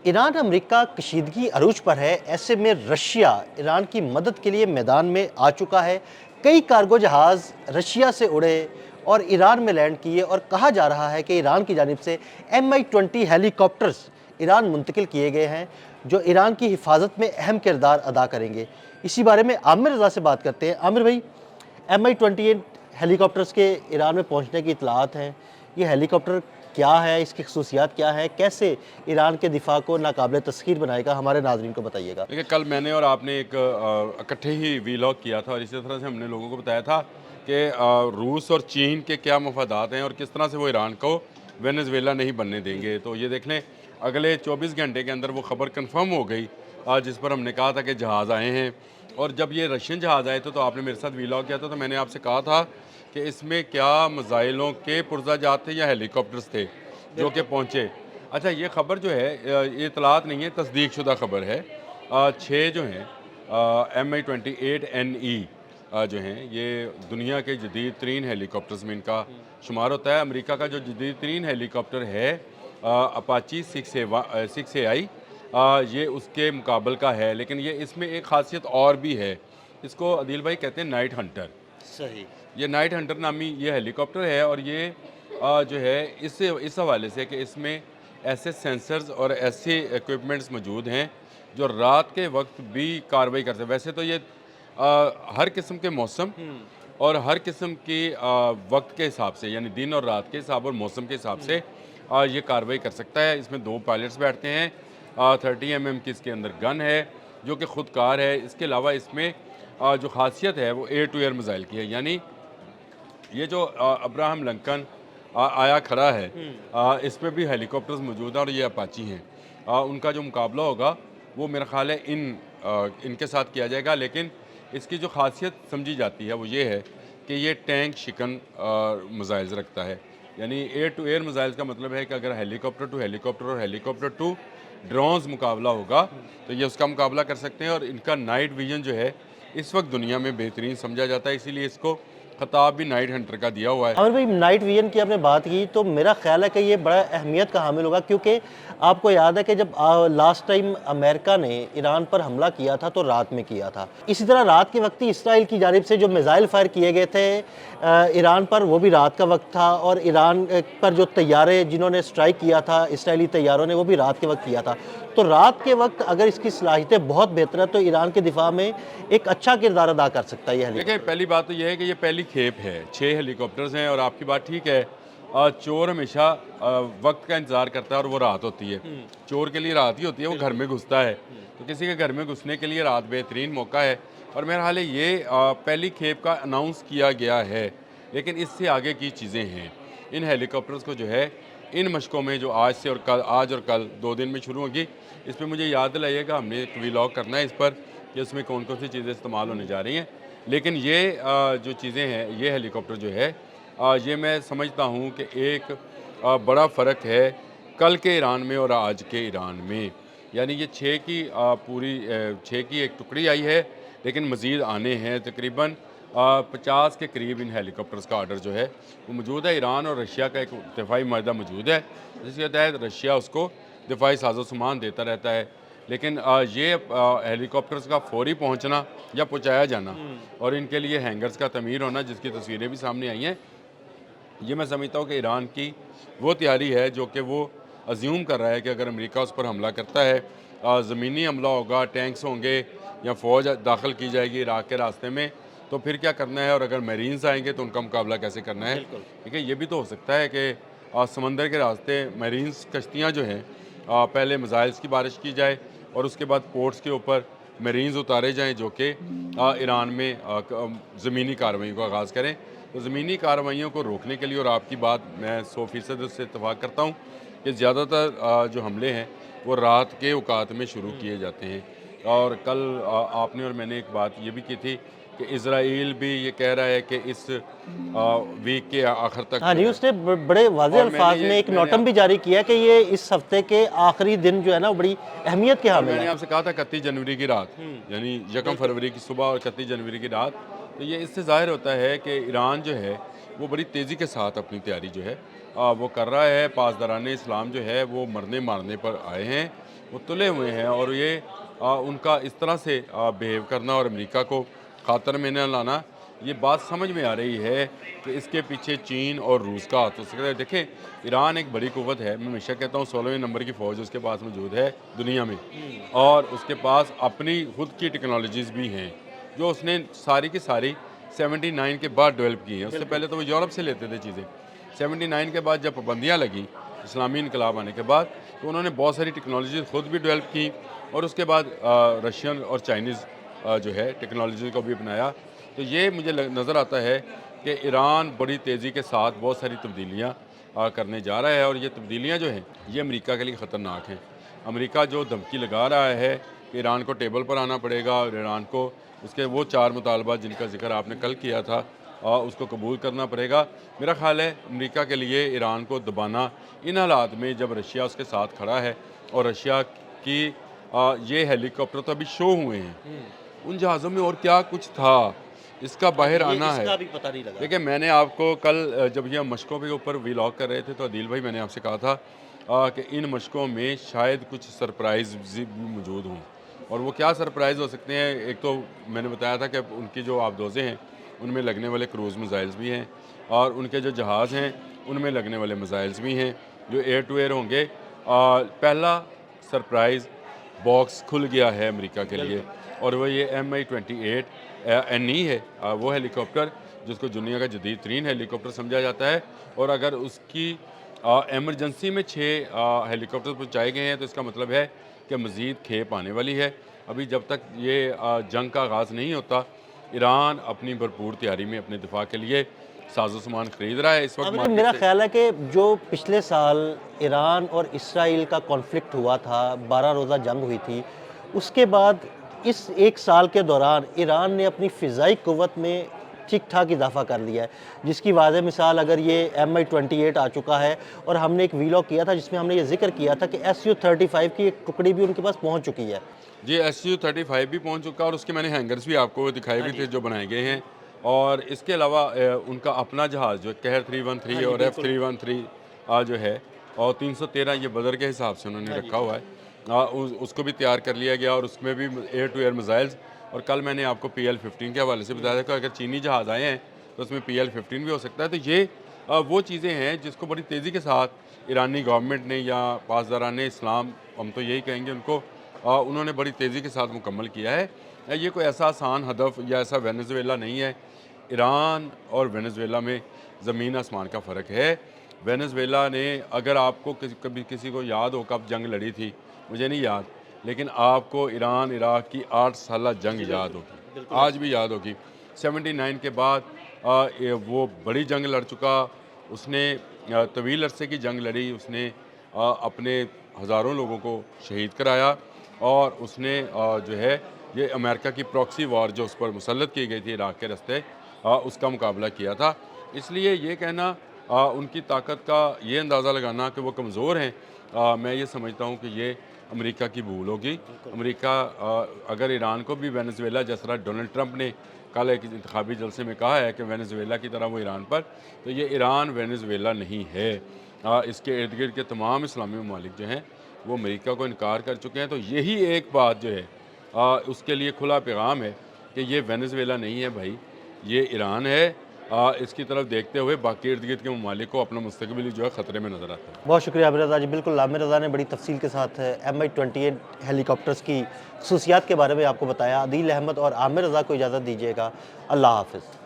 Iran America कशीदगी अरूज पर है। ऐसे में रशिया ईरान की मदद के लिए मैदान में आ चुका है। कई कार्गो जहाज़ रशिया से उड़े और ईरान में लैंड किए और कहा जा रहा है कि ईरान की जानिब से MI-20 हेलीकॉप्टर्स ईरान मुंतकिल किए गए हैं जो ईरान की हिफाजत में अहम किरदार अदा करेंगे। इसी बारे में आमिर रज़ा से बात करते हैं। आमिर भाई, MI-28 हेलीकॉप्टर्स के ईरान में पहुंचने की इतलात हैं। ये हेलीकॉप्टर क्या है, इसकी खसूसियात क्या है, कैसे ईरान के दिफा को नाकाबिल तस्खीर बनाएगा, हमारे नाज़रीन को बताइएगा। देखिए, कल मैंने और आपने एक इकट्ठे ही वीलॉग किया था और इसी तरह से हमने लोगों को बताया था कि रूस और चीन के क्या मफादात हैं और किस तरह से वो ईरान को वेनेजुएला नहीं बनने देंगे। तो ये देख लें, अगले 24 घंटे के अंदर वो खबर कंफर्म हो गई, जिस पर हमने कहा था कि जहाज़ आए हैं। और जब ये रशियन जहाज़ आए थे तो आपने मेरे साथ वीलॉग किया था, तो मैंने आपसे कहा था कि इसमें क्या मिसाइलों के पुर्जाजात थे या हेलीकॉप्टर्स थे जो कि पहुँचे। अच्छा, ये खबर जो है, ये इतलात नहीं है, तस्दीक शुदा खबर है। 6 जो हैं MI-28NE जो हैं, ये दुनिया के जदीद तरीन हेलीकॉप्टर्स में इनका शुमार होता है। अमेरिका का जो जदीद तरीन हेलीकॉप्टर है अपाची 6AI, ये उसके मुकाबल का है, लेकिन ये इसमें एक खासियत और भी है। इसको अदील भाई कहते हैं नाइट हंटर। सही। ये नाइट हंटर नामी ये हेलीकॉप्टर है और ये जो है इस हवाले से कि इसमें ऐसे सेंसर्स और ऐसे इक्विपमेंट्स मौजूद हैं जो रात के वक्त भी कार्रवाई करते हैं। वैसे तो ये हर किस्म के मौसम और हर किस्म की वक्त के हिसाब से, यानी दिन और रात के हिसाब और मौसम के हिसाब से ये कार्रवाई कर सकता है। इसमें 2 पायलट्स बैठते हैं। 30 mm की इसके अंदर गन है जो कि ख़ुदकार है। इसके अलावा इसमें जो खासियत है वो एयर टू एयर मिसाइल की है, यानी ये जो अब्राहम लिंकन आया खड़ा है, इस पर भी हेलीकॉप्टर्स मौजूद हैं और ये अपाची हैं। उनका जो मुकाबला होगा वो मेरा ख़्याल है इनके साथ किया जाएगा, लेकिन इसकी जो खासियत समझी जाती है वो ये है कि ये टैंक शिकन मिसाइल्स रखता है। यानी एयर टू एयर मिसाइल्स का मतलब है कि अगर हेलीकॉप्टर टू हेलीकॉप्टर और हेलीकॉप्टर टू ड्रोन्स मुकाबला होगा तो ये उसका मुकाबला कर सकते हैं। और इनका नाइट विजन जो है इस वक्त दुनिया में बेहतरीन समझा जाता है, इसीलिए इसको खिताब भी नाइट हंटर का दिया हुआ है। अमर भाई, नाइट विजन की आपने बात की तो मेरा ख्याल है कि ये बड़ा अहमियत का हामिल होगा, क्योंकि आपको याद है कि जब लास्ट टाइम अमेरिका ने ईरान पर हमला किया था तो रात में किया था। इसी तरह रात के वक्त ही इसराइल की जानिब से जो मिसाइल फायर किए गए थे ईरान पर, वो भी रात का वक्त था। और ईरान पर जो तैयारे जिन्होंने स्ट्राइक किया था इसराइली तैयारों ने, वो भी रात के वक्त किया था। तो रात के वक्त अगर इसकी सलाहियतें बहुत बेहतर है तो ईरान के दिफा में एक अच्छा किरदार अदा कर सकता है ये हेलीकॉप्टर। देखिए, पहली बात तो यह है कि ये पहली खेप है। 6 हेलीकॉप्टर्स हैं और आपकी बात ठीक है। चोर हमेशा वक्त का इंतज़ार करता है और वो रात होती है। चोर के लिए रात ही होती है, वो घर में घुसता है। तो किसी के घर में घुसने के लिए रात बेहतरीन मौका है। और मेरा हाल है ये पहली खेप का अनाउंस किया गया है, लेकिन इससे आगे की चीज़ें हैं। इन हेलीकॉप्टर्स को जो है इन मशकों में जो आज और कल 2 दिन में शुरू होगी, इस पर मुझे याद दिलाइएगा, हमने एक वीलॉग करना है इस पर कि उसमें कौन कौन सी चीज़ें इस्तेमाल होने जा रही हैं। लेकिन ये जो चीज़ें हैं, ये हेलीकॉप्टर जो है, ये मैं समझता हूँ कि एक बड़ा फ़र्क है कल के ईरान में और आज के ईरान में। यानी ये 6 की एक टुकड़ी आई है, लेकिन मज़ीद आने हैं। तकरीबन 50 के करीब इन हेलीकॉप्टर्स का ऑर्डर जो है वो मौजूद है। ईरान और रशिया का एक दिफाई माहदा मौजूद है, जिसके तहत रशिया उसको दिफाई साजो सामान देता रहता है। लेकिन ये हेलीकॉप्टर्स का फौरी पहुंचना या पहुंचाया जाना और इनके लिए हैंगर्स का तमीर होना, जिसकी तस्वीरें भी सामने आई हैं, ये मैं समझता हूँ कि ईरान की वो तैयारी है जो कि वो अज्यूम कर रहा है कि अगर अमेरिका उस पर हमला करता है, ज़मीनी हमला होगा, टैंक्स होंगे या फ़ौज दाखिल की जाएगी इराक़ के रास्ते में, तो फिर क्या करना है। और अगर मरीन्स आएंगे तो उनका मुकाबला कैसे करना है। ठीक है, ये भी तो हो सकता है कि समंदर के रास्ते मरीन्स कश्तियाँ जो हैं, पहले मिसाइल्स की बारिश की जाए और उसके बाद पोर्ट्स के ऊपर मरीन्स उतारे जाएं जो कि ईरान में ज़मीनी कार्रवाई का आगाज़ करें। तो ज़मीनी कार्रवाइयों को रोकने के लिए, और आपकी बात मैं 100% उससे इत्तफ़ाक़ करता हूँ कि ज़्यादातर जो हमले हैं वो रात के औकात में शुरू किए जाते हैं। और कल आपने और मैंने एक बात ये भी की थी कि इज़राइल भी ये कह रहा है कि इस वीक के आखिर तक हाँ जो जी, है। उसने बड़े वाज़े और अल्फाज में एक नोटम भी जारी किया कि ये इस हफ्ते के आखिरी दिन जो है ना, वो बड़ी अहमियत के और हामिल मैंने है। आपसे कहा था 31 जनवरी की रात, यानी 1 फरवरी की सुबह और 31 जनवरी की रात। तो ये इससे ज़ाहिर होता है कि ईरान जो है वो बड़ी तेज़ी के साथ अपनी तैयारी जो है वो कर रहा है। पासदारान इस्लाम जो है वो मरने मारने पर आए हैं وہ تلے ہوئے ہیں، اور یہ ان کا اس طرح سے بیہیو کرنا اور امریکہ کو خاطر میں نہ لانا، یہ بات سمجھ میں آ رہی ہے کہ اس کے پیچھے چین اور روس کا ہاتھ ہو سکتا ہے۔ دیکھیں، ایران ایک بڑی قوت ہے، میں ہمیشہ کہتا ہوں 16ویں نمبر کی فوج اس کے پاس موجود ہے دنیا میں، اور اس کے پاس اپنی خود کی ٹیکنالوجیز بھی ہیں جو اس نے ساری کی ساری 79 کے بعد ڈیولپ کی ہیں۔ اس سے پہلے تو وہ یورپ سے لیتے تھے چیزیں۔ 79 کے بعد جب پابندیاں لگیں اسلامی انقلاب آنے کے بعد، تو انہوں نے بہت ساری ٹیکنالوجیز خود بھی ڈیولپ کی، اور اس کے بعد رشین اور چائنیز جو ہے ٹیکنالوجی کو بھی اپنایا۔ تو یہ مجھے نظر آتا ہے کہ ایران بڑی تیزی کے ساتھ بہت ساری تبدیلیاں کرنے جا رہا ہے، اور یہ تبدیلیاں جو ہیں یہ امریکہ کے لیے خطرناک ہیں۔ امریکہ جو دھمکی لگا رہا ہے کہ ایران کو ٹیبل پر آنا پڑے گا، اور ایران کو اس کے وہ 4 مطالبات جن کا ذکر آپ نے کل کیا تھا اس کو قبول کرنا پڑے گا۔ میرا خیال ہے امریکہ کے لیے ایران کو دبانا ان حالات میں جب رشیا اس کے ساتھ کھڑا ہے، اور رشیا کی یہ ہیلی کاپٹر تو ابھی شو ہوئے ہیں، ان جہازوں میں اور کیا کچھ تھا اس کا باہر آنا ہے۔ اس کا بھی پتہ نہیں لگا۔ دیکھیں، میں نے آپ کو کل جب یہ مشقوں کے اوپر ویلاگ کر رہے تھے تو عدیل بھائی میں نے آپ سے کہا تھا کہ ان مشقوں میں شاید کچھ سرپرائز بھی موجود ہوں، اور وہ کیا سرپرائز ہو سکتے ہیں؟ ایک تو میں نے بتایا تھا کہ ان کی جو آبدوزیں ہیں ان میں لگنے والے کروز میزائلز بھی ہیں، اور ان کے جو جہاز ہیں ان میں لگنے والے میزائلز بھی ہیں جو ایئر ٹو ایئر ہوں گے۔ پہلا سرپرائز باکس کھل گیا ہے امریکہ کے لیے، اور وہ یہ MI-28NE ہے، وہ ہیلی کاپٹر جس کو دنیا کا جدید ترین ہیلی کاپٹر سمجھا جاتا ہے، اور اگر اس کی ایمرجنسی میں 6 ہیلی کاپٹر پہنچائے گئے ہیں تو اس کا مطلب ہے کہ مزید کھیپ آنے والی ہے۔ ابھی جب تک یہ جنگ کا آغاز نہیں ہوتا، ایران اپنی بھرپور تیاری میں اپنے دفاع کے لیے ساز و سامان خرید رہا ہے اس وقت مارکیٹ میرا سے۔ خیال ہے کہ جو پچھلے سال ایران اور اسرائیل کا کانفلکٹ ہوا تھا، 12 روزہ جنگ ہوئی تھی، اس کے بعد اس ایک سال کے دوران ایران نے اپنی فضائی قوت میں ٹھیک ٹھاک اضافہ کر لیا ہے، جس کی واضح مثال اگر یہ MI-28 آ چکا ہے، اور ہم نے ایک ویلاگ کیا تھا جس میں ہم نے یہ ذکر کیا تھا کہ SU-35 کی ایک ٹکڑی بھی ان کے پاس پہنچ چکی ہے۔ جی، SU-35 بھی پہنچ چکا، اور اس کے میں نے ہینگرز بھی آپ کو دکھائے بھی تھے جو بنائے گئے ہیں، اور اس کے علاوہ ان کا اپنا جہاز جو قہر 313 اور F313 جو ہے، اور 313 یہ بدر کے حساب سے انہوں نے رکھا ہوا ہے، اس کو بھی تیار کر لیا گیا، اور اس میں بھی ایئر ٹو ایئر میزائلز۔ اور کل میں نے آپ کو PL-15 کے حوالے سے بتایا تھا کہ اگر چینی جہاز آئے ہیں تو اس میں PL-15 بھی ہو سکتا ہے۔ تو یہ وہ چیزیں ہیں جس کو بڑی تیزی کے ساتھ ایرانی گورنمنٹ نے یا پاسداران اسلام، ہم تو یہی کہیں گے ان کو، انہوں نے بڑی تیزی کے ساتھ مکمل کیا ہے۔ یہ کوئی ایسا آسان ہدف یا ایسا وینزویلا نہیں ہے۔ ایران اور وینزویلا میں زمین آسمان کا فرق ہے۔ وینزویلا نے، اگر آپ کو کبھی کسی کو یاد ہو کب جنگ لڑی تھی، مجھے نہیں یاد، لیکن آپ کو ایران عراق کی 8 سالہ جنگ یاد ہوگی، آج بھی یاد ہوگی۔ 79 کے بعد وہ بڑی جنگ لڑ چکا، اس نے طویل عرصے کی جنگ لڑی، اس نے اپنے ہزاروں لوگوں کو شہید کرایا، اور اس نے جو ہے یہ امریکہ کی پراکسی وار جو اس پر مسلط کی گئی تھی عراق کے راستے، اس کا مقابلہ کیا تھا۔ اس لیے یہ کہنا، ان کی طاقت کا یہ اندازہ لگانا کہ وہ کمزور ہیں، میں یہ سمجھتا ہوں کہ یہ امریکہ کی بھول ہوگی۔ امریکہ اگر ایران کو بھی وینزویلا جس طرح ڈونلڈ ٹرمپ نے کل ایک انتخابی جلسے میں کہا ہے کہ وینزویلا کی طرح وہ ایران پر، تو یہ ایران وینزویلا نہیں ہے۔ اس کے ارد گرد کے تمام اسلامی ممالک جو ہیں وہ امریکہ کو انکار کر چکے ہیں۔ تو یہی ایک بات جو ہے اس کے لیے کھلا پیغام ہے کہ یہ وینزویلا نہیں ہے بھائی، یہ ایران ہے۔ اس کی طرف دیکھتے ہوئے باقی ارد گرد کے ممالک کو اپنا مستقبل جو ہے خطرے میں نظر آتا ہے۔ بہت شکریہ عامر رضا جی، بالکل عامر رضا نے بڑی تفصیل کے ساتھ MI-28 ہیلی کاپٹرز کی خصوصیات کے بارے میں آپ کو بتایا۔ عدیل احمد اور عامر رضا کو اجازت دیجیے گا، اللہ حافظ۔